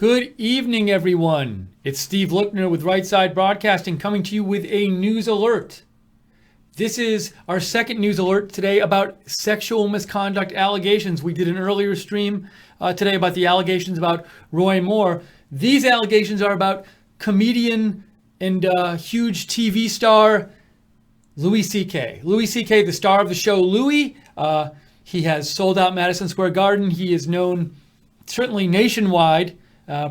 Good evening, everyone. It's Steve Lookner with Right Side Broadcasting coming to you with a news alert. This is our second news alert today about sexual misconduct allegations. We did an earlier stream today about the allegations about Roy Moore. These allegations are about comedian and huge TV star Louis C.K. Louis C.K., the star of the show Louis. He has sold out Madison Square Garden. He is known certainly nationwide,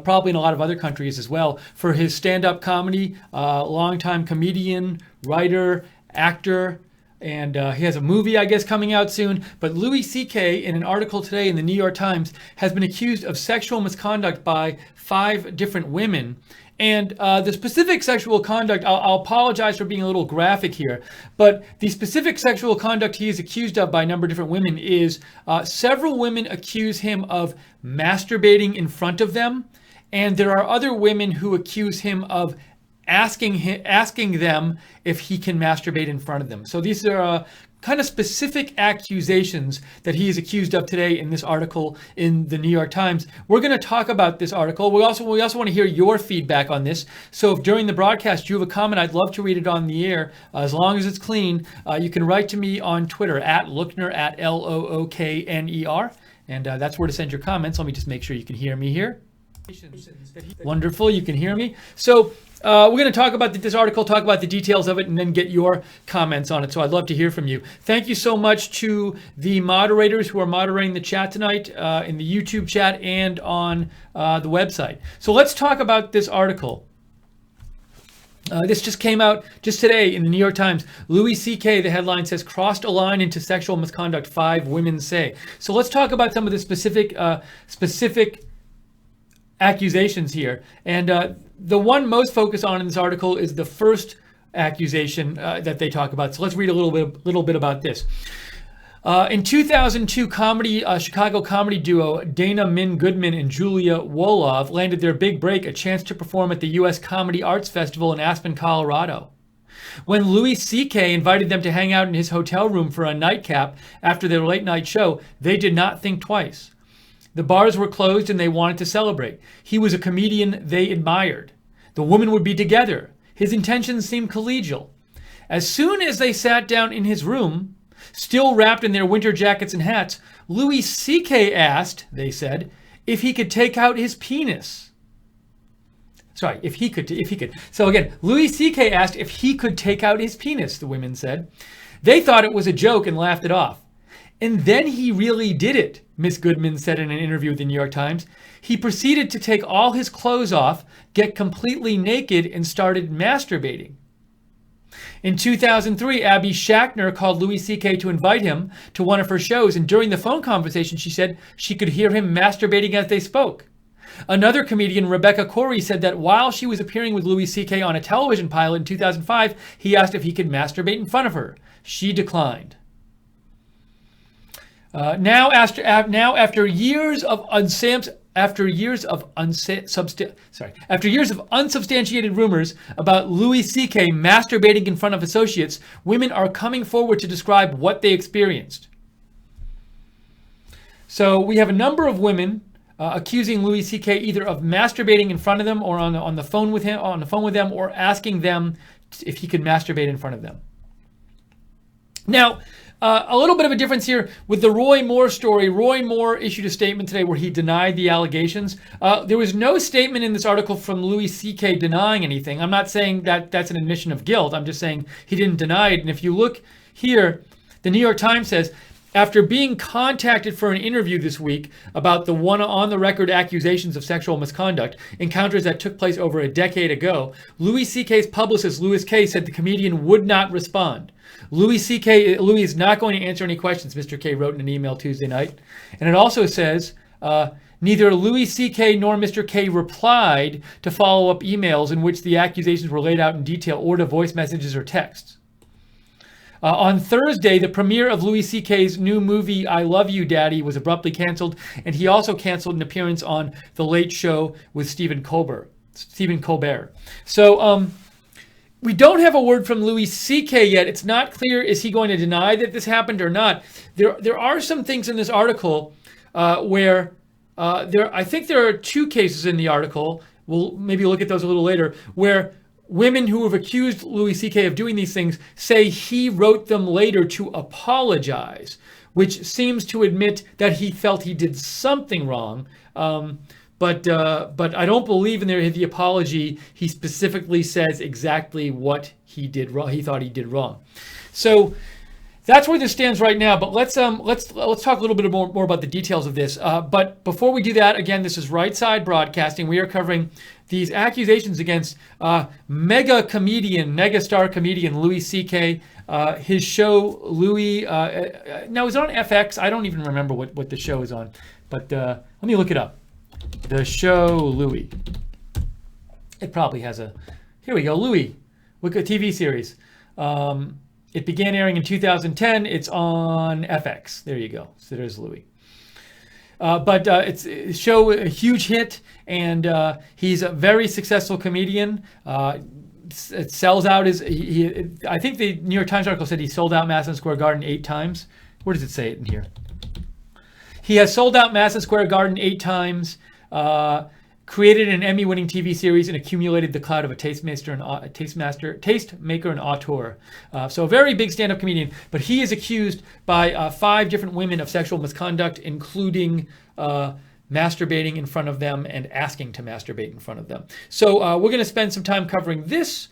probably in a lot of other countries as well, for his stand-up comedy, longtime comedian, writer, actor, and he has a movie, I guess, coming out soon. But Louis C.K., in an article today in the New York Times, has been accused of sexual misconduct by 5 different women. And the specific sexual conduct, I'll apologize for being a little graphic here, but the specific sexual conduct he is accused of by a number of different women is several women accuse him of masturbating in front of them, and there are other women who accuse him of asking them if he can masturbate in front of them. So these are kind of specific accusations that he is accused of today in this article in the New York Times. We're going to talk about this article. We also want to hear your feedback on this. So if during the broadcast you have a comment, I'd love to read it on the air. As long as it's clean, you can write to me on Twitter at Lookner, at Lookner. And that's where to send your comments. Let me just make sure you can hear me here. Wonderful, you can hear me. So we're going to talk about this article, talk about the details of it, and then get your comments on it. So I'd love to hear from you. Thank you so much to the moderators who are moderating the chat tonight in the YouTube chat and on the website. So let's talk about this article. This just came out just today in the New York Times. Louis C.K., the headline says, crossed a line into sexual misconduct, 5 women say. So let's talk about some of the specific accusations here. And the one most focused on in this article is the first accusation that they talk about. So let's read a little bit about this. In 2002, Chicago comedy duo Dana Min Goodman and Julia Wolof landed their big break, a chance to perform at the U.S. Comedy Arts Festival in Aspen, Colorado. When Louis C.K. invited them to hang out in his hotel room for a nightcap after their late night show, they did not think twice. The bars were closed and they wanted to celebrate. He was a comedian they admired. The women would be together. His intentions seemed collegial. As soon as they sat down in his room, still wrapped in their winter jackets and hats, Louis C.K. asked, they said, if he could take out his penis. Sorry, if he could. So again, Louis C.K. asked if he could take out his penis, the women said. They thought it was a joke and laughed it off. And then he really did it, Miss Goodman said in an interview with the New York Times. He proceeded to take all his clothes off, get completely naked, and started masturbating. In 2003, Abey Shatner called Louis C.K. to invite him to one of her shows, and during the phone conversation, she said she could hear him masturbating as they spoke. Another comedian, Rebecca Corey, said that while she was appearing with Louis C.K. on a television pilot in 2005, he asked if he could masturbate in front of her. She declined. Now, after years of unsubstantiated rumors about Louis C.K. masturbating in front of associates, women are coming forward to describe what they experienced. So we have a number of women accusing Louis C.K. either of masturbating in front of them or on the phone with them, or asking them if he could masturbate in front of them. Now, a little bit of a difference here with the Roy Moore story. Roy Moore issued a statement today where he denied the allegations. There was no statement in this article from Louis C.K. denying anything. I'm not saying that that's an admission of guilt. I'm just saying he didn't deny it. And if you look here, the New York Times says, after being contacted for an interview this week about the on-the-record accusations of sexual misconduct, encounters that took place over a decade ago, Louis C.K.'s publicist, Louis K., said the comedian would not respond. Louis is not going to answer any questions, Mr. K wrote in an email Tuesday night. And it also says, neither Louis C.K. nor Mr. K replied to follow-up emails in which the accusations were laid out in detail, or to voice messages or texts. On Thursday, the premiere of Louis C.K.'s new movie, I Love You, Daddy, was abruptly canceled, and he also canceled an appearance on The Late Show with Stephen Colbert. So, we don't have a word from Louis C.K. yet. It's not clear, is he going to deny that this happened or not? There are some things in this article where I think there are 2 cases in the article. We'll maybe look at those a little later, where women who have accused Louis C.K. of doing these things say he wrote them later to apologize, which seems to admit that he felt he did something wrong. But I don't believe in the apology. He specifically says exactly what he did wrong. He thought he did wrong. So that's where this stands right now. But let's talk a little bit more about the details of this. But before we do that, again, this is Right Side Broadcasting. We are covering these accusations against mega star comedian Louis C.K. His show Louis. Now is it on FX? I don't even remember what the show is on. But let me look it up. The show Louis. It probably has a. Here we go, Louis. Look at TV series. It began airing in 2010. It's on FX. There you go. So there's Louis. But it's a show, a huge hit, and he's a very successful comedian. It sells out I think the New York Times article said he sold out Madison Square Garden 8 times. Where does it say it in here? He has sold out Madison Square Garden 8 times. Created an Emmy-winning TV series and accumulated the clout of a tastemaker and auteur. So a very big stand-up comedian, but he is accused by 5 different women of sexual misconduct, including masturbating in front of them and asking to masturbate in front of them. So we're going to spend some time covering this,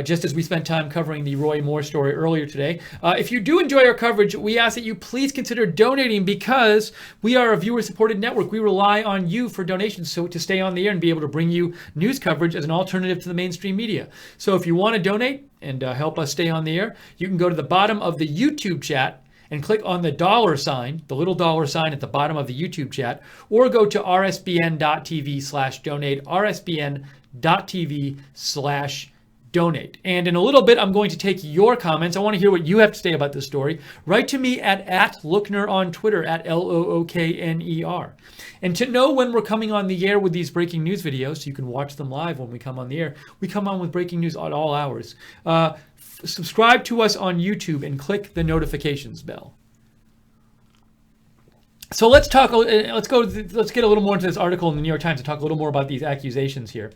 just as we spent time covering the Roy Moore story earlier today. If you do enjoy our coverage, we ask that you please consider donating, because we are a viewer-supported network. We rely on you for donations to stay on the air and be able to bring you news coverage as an alternative to the mainstream media. So if you want to donate and help us stay on the air, you can go to the bottom of the YouTube chat and click on the $sign, the little $sign at the bottom of the YouTube chat, or go to rsbn.tv/donate, rsbn.tv/donate. And in a little bit, I'm going to take your comments. I want to hear what you have to say about this story. Write to me at Lookner on Twitter, at LOOKNER. And to know when we're coming on the air with these breaking news videos, so you can watch them live when we come on the air, we come on with breaking news at all hours. Subscribe to us on YouTube and click the notifications bell. So let's get a little more into this article in the New York Times to talk a little more about these accusations here.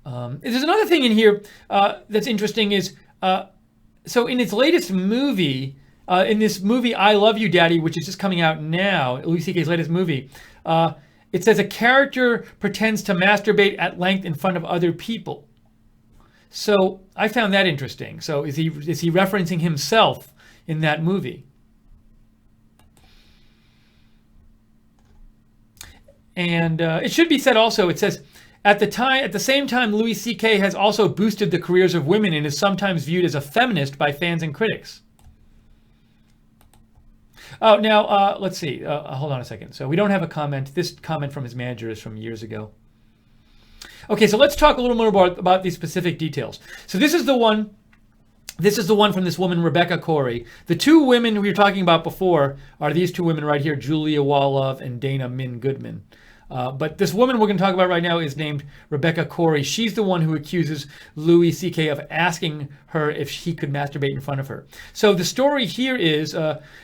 There's another thing in here that's interesting is, so in its latest movie, in this movie I Love You, Daddy, which is just coming out now, Louis C.K.'s latest movie, it says a character pretends to masturbate at length in front of other people. So I found that interesting. So is he referencing himself in that movie? And it should be said also, it says, at the same time, Louis C.K. has also boosted the careers of women and is sometimes viewed as a feminist by fans and critics. Oh, now, let's see. Hold on a second. So we don't have a comment. This comment from his manager is from years ago. Okay, so let's talk a little more about these specific details. So this is the one from this woman, Rebecca Corey. The 2 women we were talking about before are these 2 women right here, Julia Wallove and Dana Min Goodman. But this woman we're going to talk about right now is named Rebecca Corey. She's the one who accuses Louis C.K. of asking her if he could masturbate in front of her. So the story here is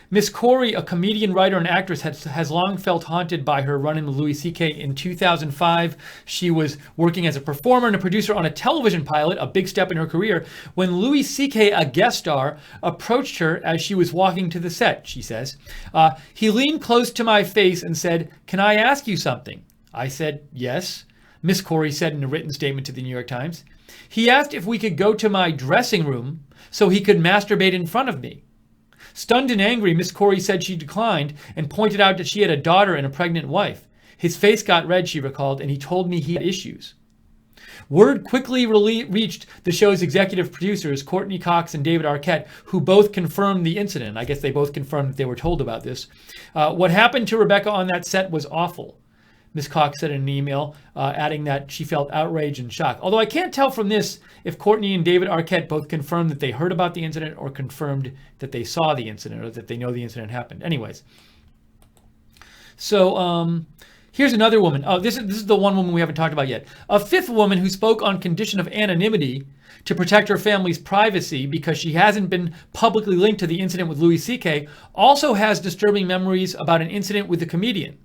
Miss Corey, a comedian, writer, and actress, has long felt haunted by her run-in with Louis C.K. In 2005, she was working as a performer and a producer on a television pilot, a big step in her career, when Louis C.K., a guest star, approached her as she was walking to the set, she says. He leaned close to my face and said, "Can I ask you something?" I said, "Yes," Miss Corey said in a written statement to the New York Times. He asked if we could go to my dressing room so he could masturbate in front of me. Stunned and angry, Miss Corey said she declined and pointed out that she had a daughter and a pregnant wife. His face got red, she recalled, and he told me he had issues. Word quickly reached the show's executive producers, Courtney Cox and David Arquette, who both confirmed the incident. I guess they both confirmed that they were told about this. What happened to Rebecca on that set was awful, Ms. Cox said in an email, adding that she felt outrage and shock. Although I can't tell from this if Courtney and David Arquette both confirmed that they heard about the incident or confirmed that they saw the incident or that they know the incident happened. Anyways, so Here's another woman. Oh, this is the one woman we haven't talked about yet. A fifth woman who spoke on condition of anonymity to protect her family's privacy because she hasn't been publicly linked to the incident with Louis C.K. also has disturbing memories about an incident with the comedian.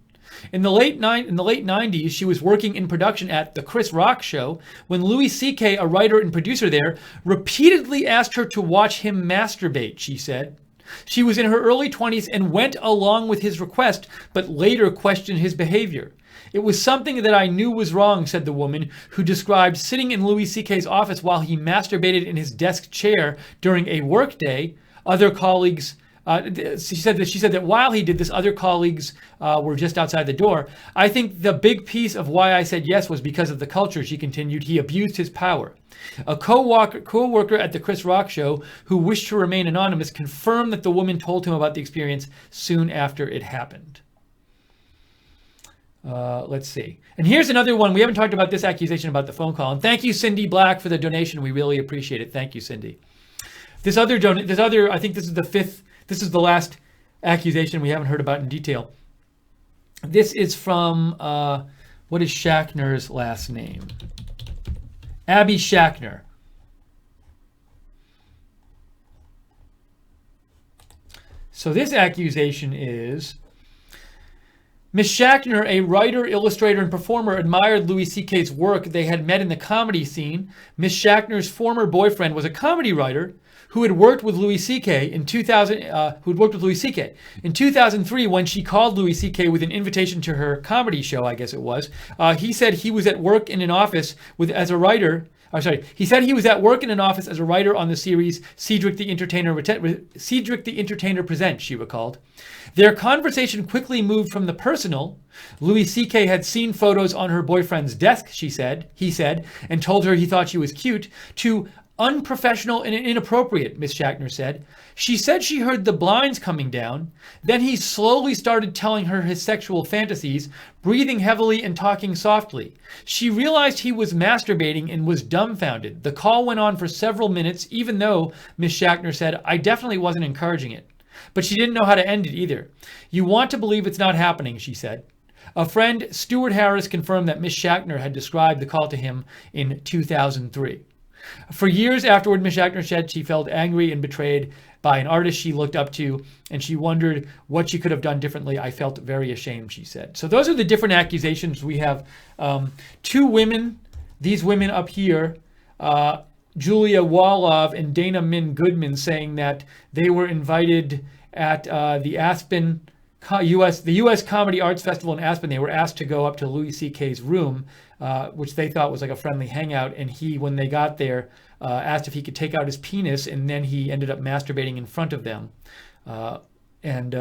In the late 90s, she was working in production at The Chris Rock Show when Louis C.K., a writer and producer there, repeatedly asked her to watch him masturbate, she said. She was in her early 20s and went along with his request, but later questioned his behavior. It was something that I knew was wrong, said the woman, who described sitting in Louis C.K.'s office while he masturbated in his desk chair during a workday. Other colleagues, she said that while he did this, other colleagues were just outside the door. I think the big piece of why I said yes was because of the culture, she continued. He abused his power. A co-worker at the Chris Rock Show who wished to remain anonymous confirmed that the woman told him about the experience soon after it happened. Let's see. And here's another one. We haven't talked about this accusation about the phone call. And thank you, Cindy Black, for the donation. We really appreciate it. Thank you, Cindy. I think this is the fifth. This is the last accusation we haven't heard about in detail. This is from, what is Shatner's last name? Abey Shatner. So this accusation is, Ms. Shatner, a writer, illustrator, and performer, admired Louis C.K.'s work. They had met in the comedy scene. Ms. Shatner's former boyfriend was a comedy writer who had worked with Louis C.K. in 2003, when she called Louis C.K. with an invitation to her comedy show, I guess it was. He said he was at work in an office as a writer. He said he was at work in an office as a writer on the series Cedric the Entertainer Presents, she recalled. Their conversation quickly moved from the personal. Louis C.K. had seen photos on her boyfriend's desk, he said, and told her he thought she was cute, to unprofessional and inappropriate, Ms. Shatner said. She said she heard the blinds coming down. Then he slowly started telling her his sexual fantasies, breathing heavily and talking softly. She realized he was masturbating and was dumbfounded. The call went on for several minutes, even though, Ms. Shatner said, I definitely wasn't encouraging it. But she didn't know how to end it either. You want to believe it's not happening, she said. A friend, Stuart Harris, confirmed that Ms. Shatner had described the call to him in 2003. For years afterward, Ms. Shatner said she felt angry and betrayed by an artist she looked up to, and she wondered what she could have done differently. I felt very ashamed, she said. So those are the different accusations. We have two women, these women up here, Julia Wallov and Dana Min Goodman, saying that they were invited at the Aspen the U.S. Comedy Arts Festival in Aspen. They were asked to go up to Louis C.K.'s room, which they thought was like a friendly hangout. And he, when they got there, asked if he could take out his penis, and then he ended up masturbating in front of them. And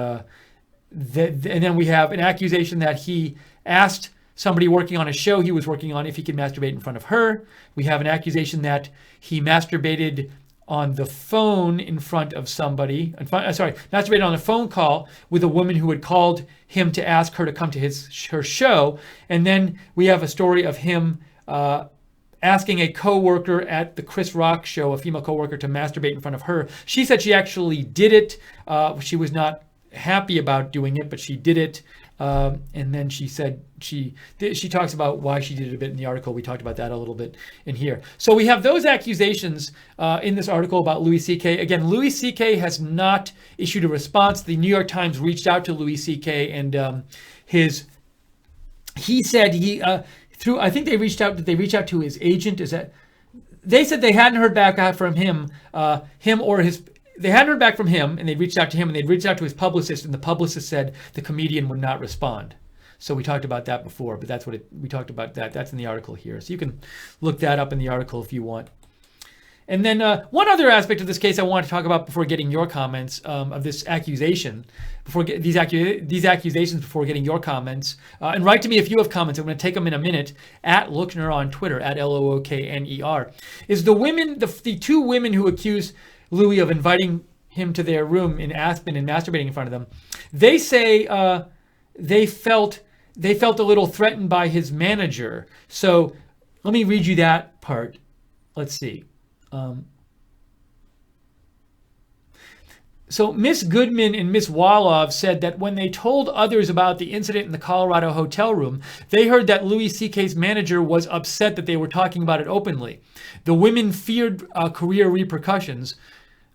then we have an accusation that he asked somebody working on a show he was working on if he could masturbate in front of her. We have an accusation that he masturbated on the phone in front of somebody. Masturbated on a phone call with a woman who had called him to ask her to come to her show. And then we have a story of him asking a coworker at the Chris Rock Show, a female coworker, to masturbate in front of her. She said she actually did it. She was not happy about doing it, but she did it. And then she said she talks about why she did it a bit in the article. We talked about that a little bit in here. So we have those accusations in this article about Louis C.K. Again, Louis C.K. has not issued a response. The New York Times reached out to Louis C.K. and he said I think they reached out. Did they reach out to his agent? They said they hadn't heard back from him, They hadn't heard back from him, and they'd reached out to him, and they'd reached out to his publicist, and the publicist said the comedian would not respond. So we talked about that before, but we talked about that. That's in the article here. So you can look that up in the article if you want. And then one other aspect of this case I want to talk about before getting your comments of this accusation, these accusations before getting your comments. And write to me if you have comments. I'm going to take them in a minute. At Lookner on Twitter, at Lookner, is the two women who accuse Louis of inviting him to their room in Aspen and masturbating in front of them. They say they felt a little threatened by his manager. So let me read you that part. Let's see. So Miss Goodman and Miss Wolof said that when they told others about the incident in the Colorado hotel room, they heard that Louis C.K.'s manager was upset that they were talking about it openly. The women feared career repercussions.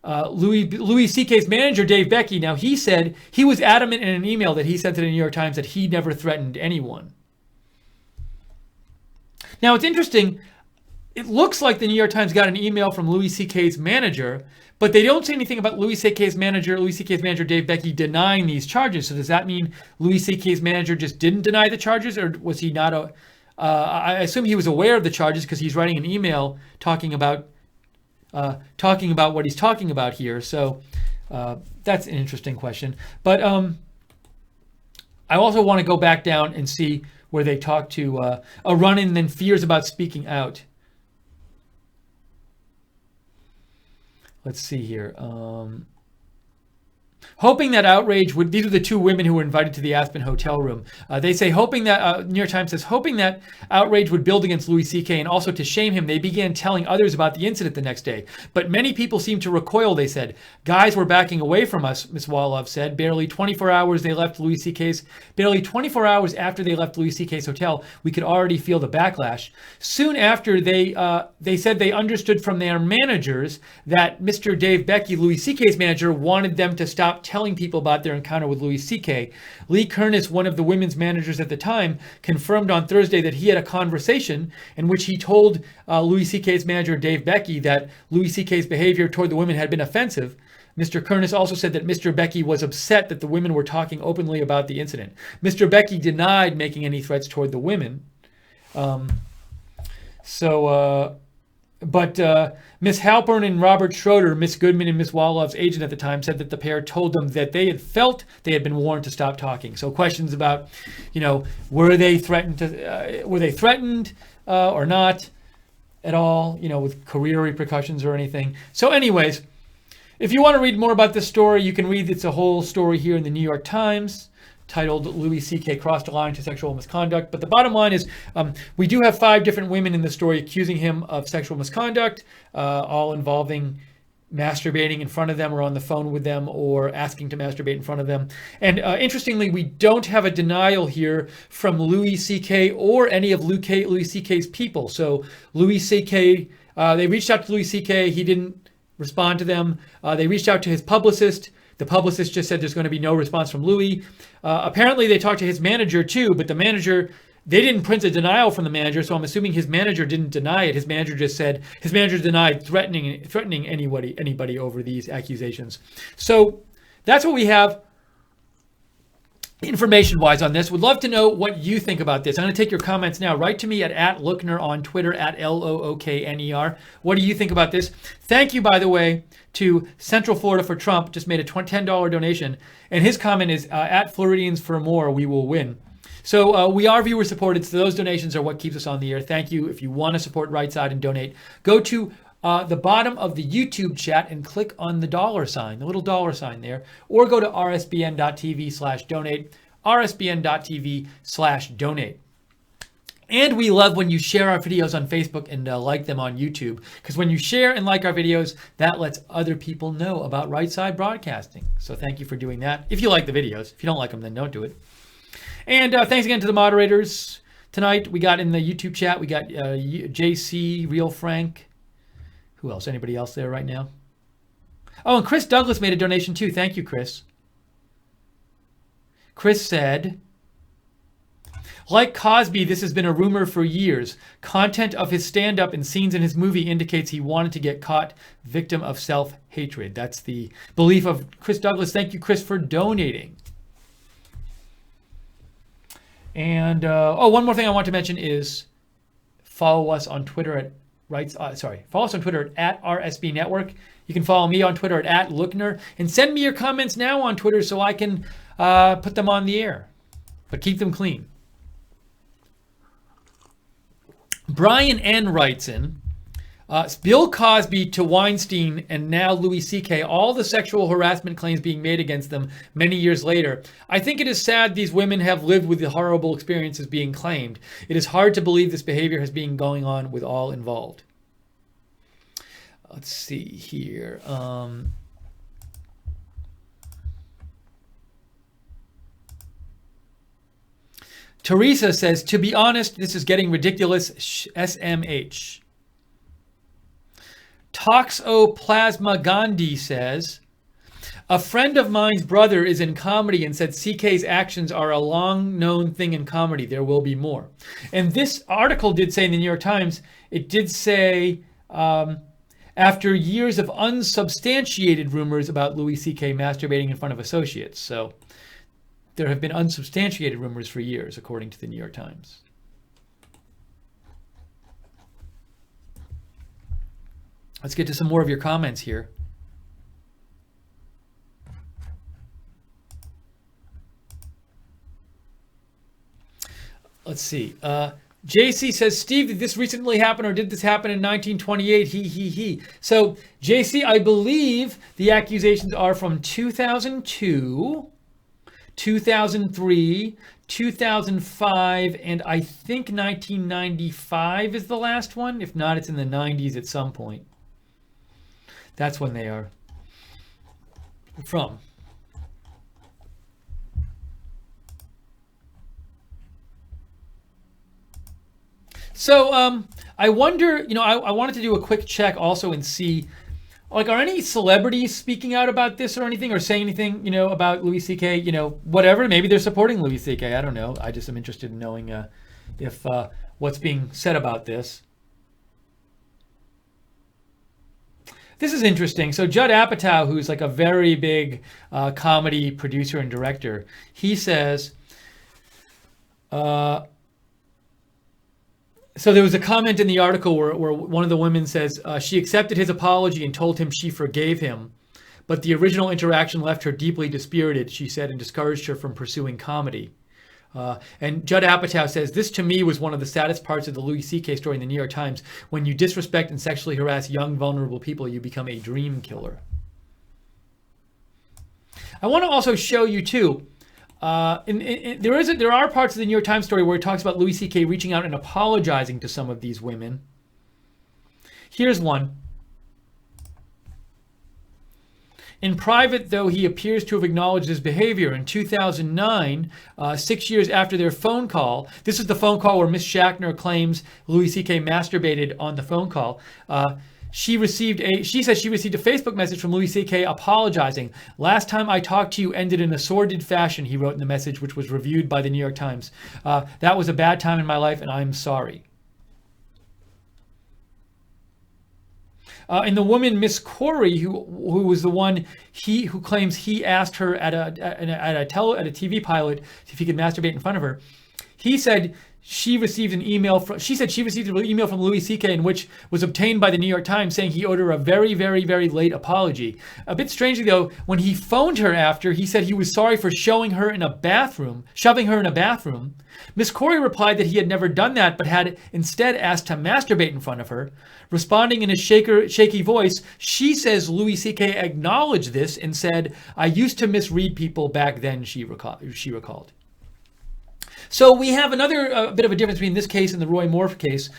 Louis C.K.'s manager, Dave Becky, now he said he was adamant in an email that he sent to the New York Times that he never threatened anyone. Now it's interesting. It looks like the New York Times got an email from Louis C.K.'s manager, but they don't say anything about Louis C.K.'s manager, Dave Becky, denying these charges. So does that mean Louis C.K.'s manager just didn't deny the charges, or was he not I assume he was aware of the charges because he's writing an email talking about what he's talking about here. So that's an interesting question. But I also want to go back down and see where they talk to a run-in, then fears about speaking out. Let's see here. Hoping that outrage would, these are the two women who were invited to the Aspen hotel room. They say, New York Times says, hoping that outrage would build against Louis C.K. and also to shame him, they began telling others about the incident the next day. But many people seemed to recoil, they said. Guys were backing away from us, Ms. Wolof said. Barely 24 hours after they left Louis C.K.'s hotel, we could already feel the backlash. Soon after, they said they understood from their managers that Mr. Dave Becky, Louis C.K.'s manager, wanted them to stop telling people about their encounter with Louis C.K. Lee Kernis, one of the women's managers at the time, confirmed on Thursday that he had a conversation in which he told Louis C.K.'s manager Dave Becky that Louis C.K.'s behavior toward the women had been offensive. Mr. Kernis also said that Mr. Becky was upset that the women were talking openly about the incident. Mr. Becky denied making any threats toward the women. But Miss Halpern and Robert Schroeder, Miss Goodman and Miss Wolof's agent at the time, said that the pair told them that they had felt they had been warned to stop talking. So questions about, were they threatened or not at all, with career repercussions or anything. So anyways, if you want to read more about this story, you can read it's a whole story here in the New York Times, titled Louis C.K. Crossed a Line to Sexual Misconduct. But the bottom line is we do have 5 different women in the story accusing him of sexual misconduct, all involving masturbating in front of them or on the phone with them or asking to masturbate in front of them. And interestingly, we don't have a denial here from Louis C.K. or any of Louis C.K.'s people. So Louis C.K., they reached out to Louis C.K. He didn't respond to them. They reached out to his publicist. The publicist just said there's going to be no response from Louis. Apparently, they talked to his manager too, but the manager, they didn't print a denial from the manager, so I'm assuming his manager didn't deny it. His manager just said his manager denied threatening anybody over these accusations. So that's what we have information-wise on this. Would love to know what you think about this. I'm going to take your comments now. Write to me at Lookner on Twitter, at Lookner. What do you think about this? Thank you, by the way, to Central Florida for Trump. Just made a $10 donation. And his comment is, at Floridians for more, we will win. So we are viewer supported. So those donations are what keeps us on the air. Thank you. If you want to support Right Side and donate, go to the bottom of the YouTube chat and click on the $sign, the little $sign there, or go to rsbn.tv/donate, rsbn.tv/donate. And we love when you share our videos on Facebook and like them on YouTube, because when you share and like our videos, that lets other people know about Right Side Broadcasting. So thank you for doing that. If you like the videos, if you don't like them, then don't do it. And thanks again to the moderators. Tonight we got in the YouTube chat, we got JC, Real Frank. Who else? Anybody else there right now? Oh, and Chris Douglas made a donation too. Thank you, Chris. Chris said, like Cosby, this has been a rumor for years. Content of his stand-up and scenes in his movie indicates he wanted to get caught, victim of self-hatred. That's the belief of Chris Douglas. Thank you, Chris, for donating. And one more thing I want to mention is follow us on Twitter at follow us on Twitter at RSB Network. You can follow me on Twitter at Lookner, and send me your comments now on Twitter so I can put them on the air, but keep them clean. Brian N. writes in, Bill Cosby to Weinstein and now Louis C.K., all the sexual harassment claims being made against them many years later. I think it is sad these women have lived with the horrible experiences being claimed. It is hard to believe this behavior has been going on with all involved. Let's see here. Teresa says, to be honest, this is getting ridiculous. SMH. Toxoplasma Gandhi says, a friend of mine's brother is in comedy and said CK's actions are a long known thing in comedy. There will be more. And this article did say in the New York Times, it did say, after years of unsubstantiated rumors about Louis C.K. masturbating in front of associates. So there have been unsubstantiated rumors for years, according to the New York Times. Let's get to some more of your comments here. Let's see. JC says, Steve, did this recently happen or did this happen in 1928? He. So, JC, I believe the accusations are from 2002, 2003, 2005, and I think 1995 is the last one. If not, it's in the 90s at some point. That's when they are from. So I wonder, I wanted to do a quick check also and see, like, are any celebrities speaking out about this or anything, or saying anything, about Louis C.K., whatever. Maybe they're supporting Louis C.K. I don't know. I just am interested in knowing if what's being said about this. This is interesting. So Judd Apatow, who's like a very big comedy producer and director, he says, so there was a comment in the article where one of the women says she accepted his apology and told him she forgave him, but the original interaction left her deeply dispirited, she said, and discouraged her from pursuing comedy. And Judd Apatow says, this to me was one of the saddest parts of the Louis C.K. story in the New York Times. When you disrespect and sexually harass young, vulnerable people, you become a dream killer. I want to also show you, too, there are parts of the New York Times story where it talks about Louis C.K. reaching out and apologizing to some of these women. Here's one. In private, though, he appears to have acknowledged his behavior. In 2009, 6 years after their phone call, this is the phone call where Miss Shatner claims Louis C.K. masturbated on the phone call. She said she received a Facebook message from Louis C.K. apologizing. Last time I talked to you ended in a sordid fashion, he wrote in the message, which was reviewed by the New York Times. That was a bad time in my life, and I'm sorry. And the woman, Miss Corey, who was the one who claims he asked her at a TV pilot if he could masturbate in front of her, he said she received an email from Louis C.K. in which was obtained by the New York Times saying he owed her a very, very, very late apology. A bit strangely, though, when he phoned her after, he said he was sorry for shoving her in a bathroom. Miss Corey replied that he had never done that, but had instead asked to masturbate in front of her. Responding in a shaky voice, she says Louis C.K. acknowledged this and said, I used to misread people back then, she recalled. So we have another bit of a difference between this case and the Roy Moore case,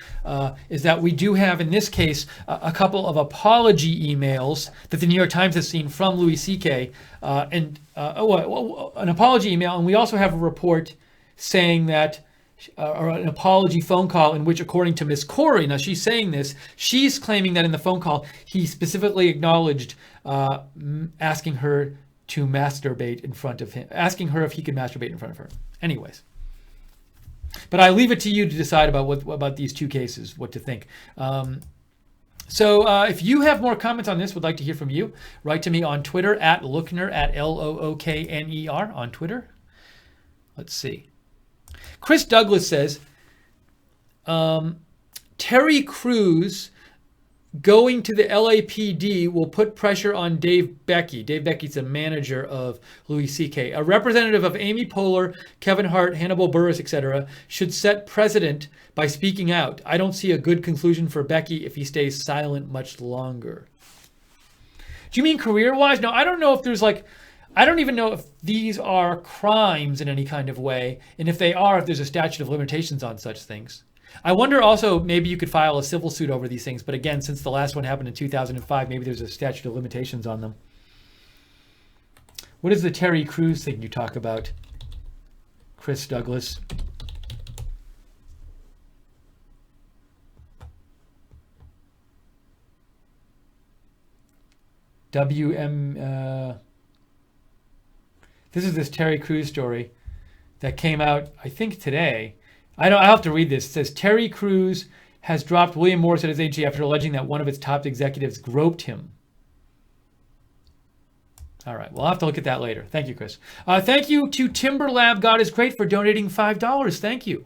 is that we do have in this case a couple of apology emails that the New York Times has seen from Louis C.K. An apology email, and we also have a report saying that, or an apology phone call in which, according to Miss Corey, now she's saying this, she's claiming that in the phone call he specifically acknowledged asking her to masturbate in front of him, asking her if he could masturbate in front of her. Anyways. But I leave it to you to decide about these two cases, what to think. So if you have more comments on this, would like to hear from you, write to me on Twitter at Lookner, at Lookner on Twitter. Let's see. Chris Douglas says, Terry Crews going to the LAPD will put pressure on Dave Becky. Dave Becky's the manager of Louis C.K. A representative of Amy Poehler, Kevin Hart, Hannibal Buress, etc. should set precedent by speaking out. I don't see a good conclusion for Becky if he stays silent much longer. Do you mean career-wise? No, I don't know if there's I don't even know if these are crimes in any kind of way. And if they are, if there's a statute of limitations on such things. I wonder also, maybe you could file a civil suit over these things. But again, since the last one happened in 2005, maybe there's a statute of limitations on them. What is the Terry Crews thing you talk about, Chris Douglas? This is this Terry Crews story that came out, I think, today. I have to read this. It says Terry Crews has dropped William Morris at his agency after alleging that one of its top executives groped him. All right, we'll have to look at that later. Thank you, Chris. Thank you to Timberlab God is Great for donating $5. Thank you.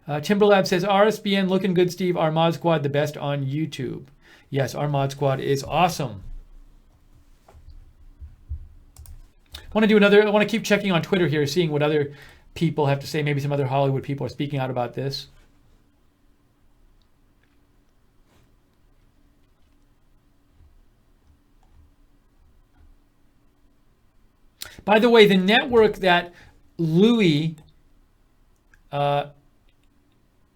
Timberlab says, RSBN looking good, Steve. Our Mod Squad the best on YouTube. Yes, our Mod Squad is awesome. I want to keep checking on Twitter here, seeing what other people have to say. Maybe some other Hollywood people are speaking out about this. By the way, the network that Louis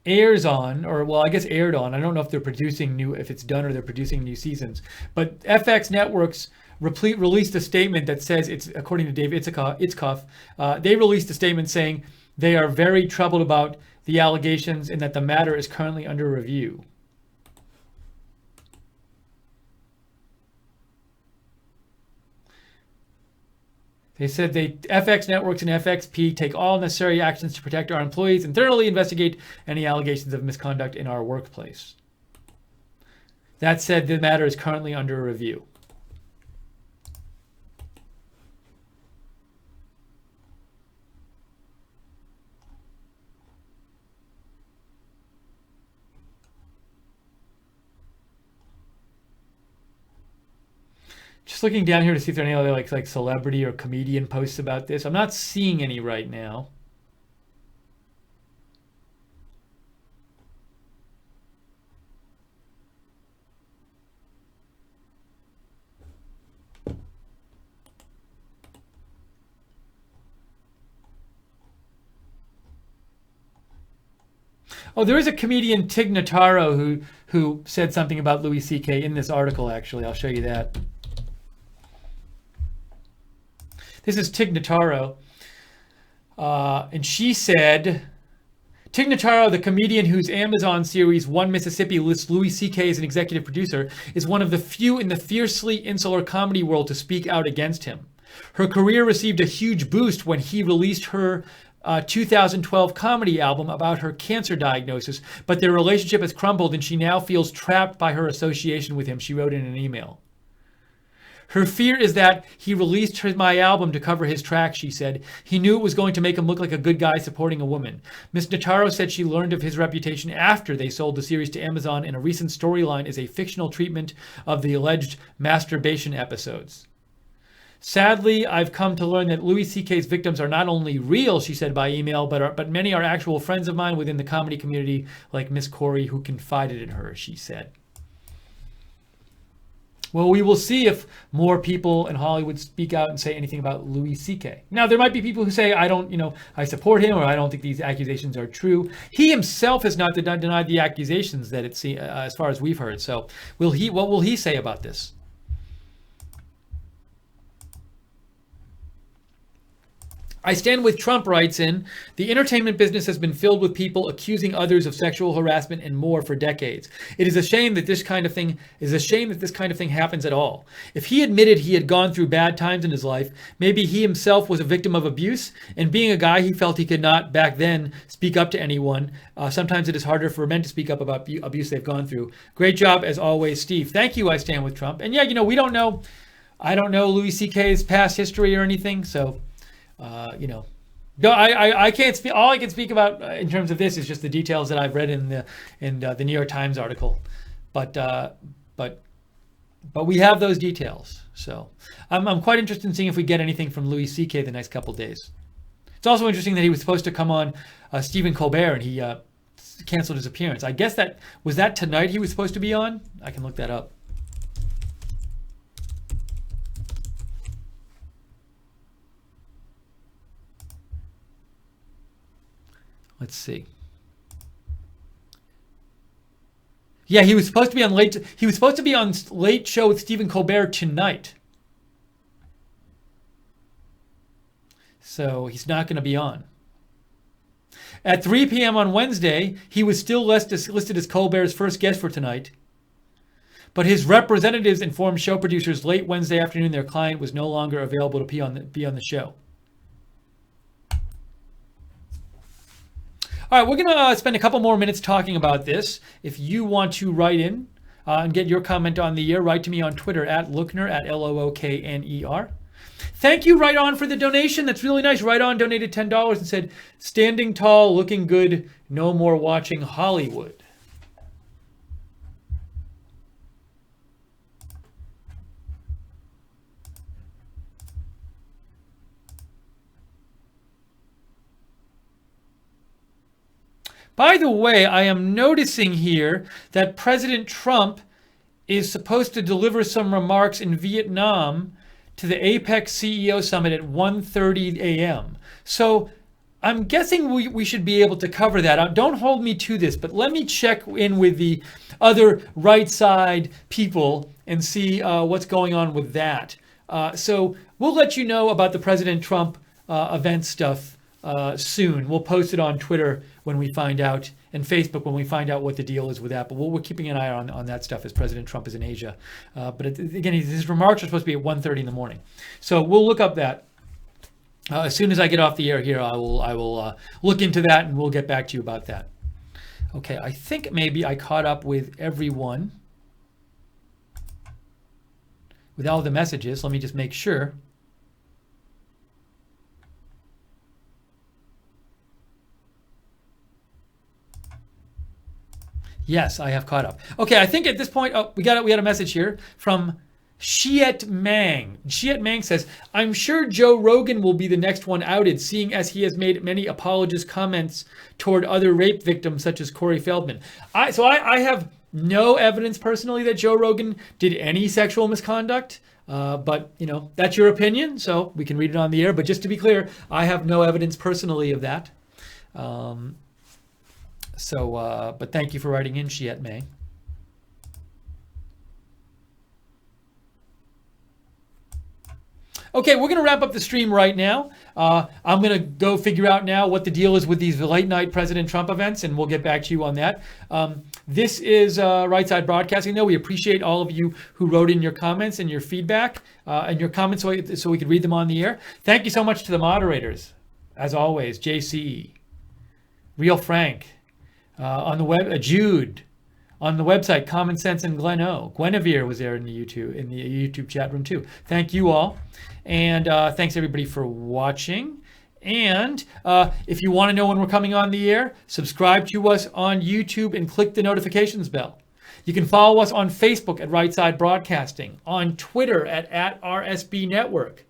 airs on, or well, I guess aired on. I don't know if they're producing if it's done or they're producing new seasons. But FX Networks released a statement that says, it's according to Dave Itzkoff, they released a statement saying they are very troubled about the allegations and that the matter is currently under review. They said FX Networks and FXP take all necessary actions to protect our employees and thoroughly investigate any allegations of misconduct in our workplace. That said, the matter is currently under review. Just looking down here to see if there are any other like celebrity or comedian posts about this. I'm not seeing any right now. Oh, there is a comedian, Tig Notaro, who said something about Louis C.K. in this article, actually. I'll show you that. This is Tig Notaro. And she said, Tig Notaro, the comedian whose Amazon series One Mississippi lists Louis C.K. as an executive producer, is one of the few in the fiercely insular comedy world to speak out against him. Her career received a huge boost when he released her 2012 comedy album about her cancer diagnosis, but their relationship has crumbled and she now feels trapped by her association with him, she wrote in an email. Her fear is that he released my album to cover his tracks, she said. He knew it was going to make him look like a good guy supporting a woman. Ms. Notaro said she learned of his reputation after they sold the series to Amazon, and a recent storyline is a fictional treatment of the alleged masturbation episodes. Sadly, I've come to learn that Louis C.K.'s victims are not only real, she said by email, but many are actual friends of mine within the comedy community, like Miss Corey, who confided in her, she said. Well, we will see if more people in Hollywood speak out and say anything about Louis C.K. Now, there might be people who say, I support him, or I don't think these accusations are true. He himself has not denied the accusations that it's as far as we've heard. So what will he say about this? I stand with Trump writes in, the entertainment business has been filled with people accusing others of sexual harassment and more for decades. It is a shame that this kind of thing happens at all. If he admitted he had gone through bad times in his life, maybe he himself was a victim of abuse, and being a guy, he felt he could not back then speak up to anyone. Sometimes it is harder for men to speak up about abuse they've gone through. Great job as always, Steve. Thank you. I stand with Trump. And yeah, we don't know. I don't know Louis C.K.'s past history or anything, so. I can't speak. All I can speak about in terms of this is just the details that I've read in the New York Times article, but we have those details. So I'm quite interested in seeing if we get anything from Louis C.K. the next couple of days. It's also interesting that he was supposed to come on Stephen Colbert and he canceled his appearance. I guess that tonight he was supposed to be on. I can look that up. Let's see. Yeah, he was supposed to be on Late Show with Stephen Colbert tonight. So he's not going to be on. At 3 p.m. on Wednesday, he was still listed as Colbert's first guest for tonight. But his representatives informed show producers late Wednesday afternoon their client was no longer available to be on the show. All right, we're going to spend a couple more minutes talking about this. If you want to write in and get your comment on the air, write to me on Twitter at Lookner, at Lookner. Thank you, Right On, for the donation. That's really nice. Right On donated $10 and said, standing tall, looking good, no more watching Hollywood. By the way, I am noticing here that President Trump is supposed to deliver some remarks in Vietnam to the APEC CEO summit at 1:30 a.m. So I'm guessing we should be able to cover that. Don't hold me to this, but let me check in with the other right side people and see what's going on with that. So we'll let you know about the President Trump event stuff soon. We'll post it on Twitter when we find out, and Facebook when we find out what the deal is with that. But we're keeping an eye on that stuff as President Trump is in Asia. But again, his remarks are supposed to be at 1:30 in the morning. So we'll look up that. As soon as I get off the air here, I will look into that and we'll get back to you about that. Okay, I think maybe I caught up with everyone with all the messages. Let me just make sure. Yes, I have caught up. Okay, I think at this point, we got a message here from Shiet Mang. Shiet Mang says, I'm sure Joe Rogan will be the next one outed, seeing as he has made many apologist comments toward other rape victims such as Corey Feldman. I have no evidence personally that Joe Rogan did any sexual misconduct. But, that's your opinion, so we can read it on the air. But just to be clear, I have no evidence personally of that. But thank you for writing in, Shiet May. Okay, we're going to wrap up the stream right now. I'm going to go figure out now what the deal is with these late night President Trump events, and we'll get back to you on that. This is Right Side Broadcasting, though. We appreciate all of you who wrote in your comments and your feedback and your comments so we could read them on the air. Thank you so much to the moderators, as always, JC, Real Frank, on the web, Jude, on the website, Common Sense and Glen O. Guinevere was there in the YouTube chat room too. Thank you all. And thanks everybody for watching. And if you want to know when we're coming on the air, subscribe to us on YouTube and click the notifications bell. You can follow us on Facebook at Right Side Broadcasting, on Twitter at RSB Network.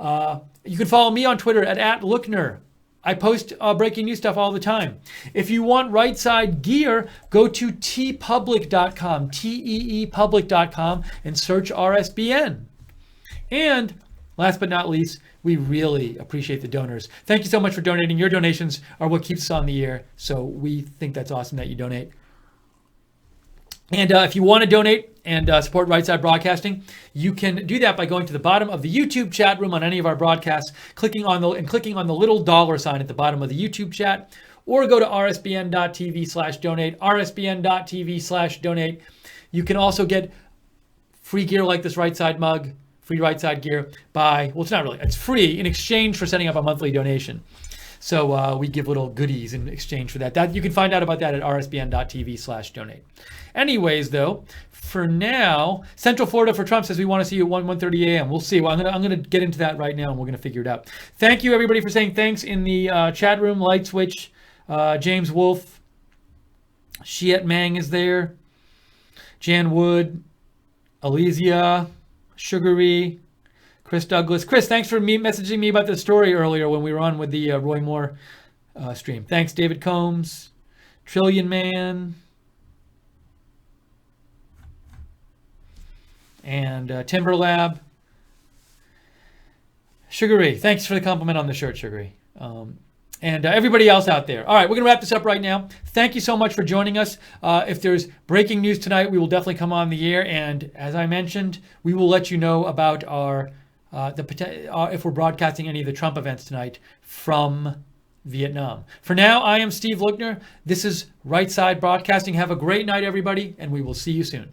You can follow me on Twitter at Lookner. I post breaking news stuff all the time. If you want Right Side gear, go to teepublic.com, teepublic.com, and search RSBN. And last but not least, we really appreciate the donors. Thank you so much for donating. Your donations are what keeps us on the air, so we think that's awesome that you donate. And if you want to donate and support Right Side Broadcasting, you can do that by going to the bottom of the YouTube chat room on any of our broadcasts, clicking on the little dollar sign at the bottom of the YouTube chat, or go to rsbn.tv/donate, rsbn.tv/donate. You can also get free gear like this Right Side mug, free Right Side gear it's free in exchange for setting up a monthly donation. So we give little goodies in exchange for that. You can find out about that at rsbn.tv/donate. Anyways, though, for now, Central Florida for Trump says we want to see you at 1:30 a.m. We'll see. Well, I'm gonna get into that right now, and we're gonna figure it out. Thank you everybody for saying thanks in the chat room. Light Switch, James Wolf, Shiet Mang is there, Jan Wood, Elysia, Sugary, Chris Douglas. Chris, thanks for messaging me about the story earlier when we were on with the Roy Moore stream. Thanks, David Combs, Trillion Man, and Timber Lab. Sugary, thanks for the compliment on the shirt, Sugary. And everybody else out there. All right, we're going to wrap this up right now. Thank you so much for joining us. If there's breaking news tonight, we will definitely come on the air. And as I mentioned, we will let you know about if we're broadcasting any of the Trump events tonight from Vietnam. For now, I am Steve Lookner. This is Right Side Broadcasting. Have a great night, everybody, and we will see you soon.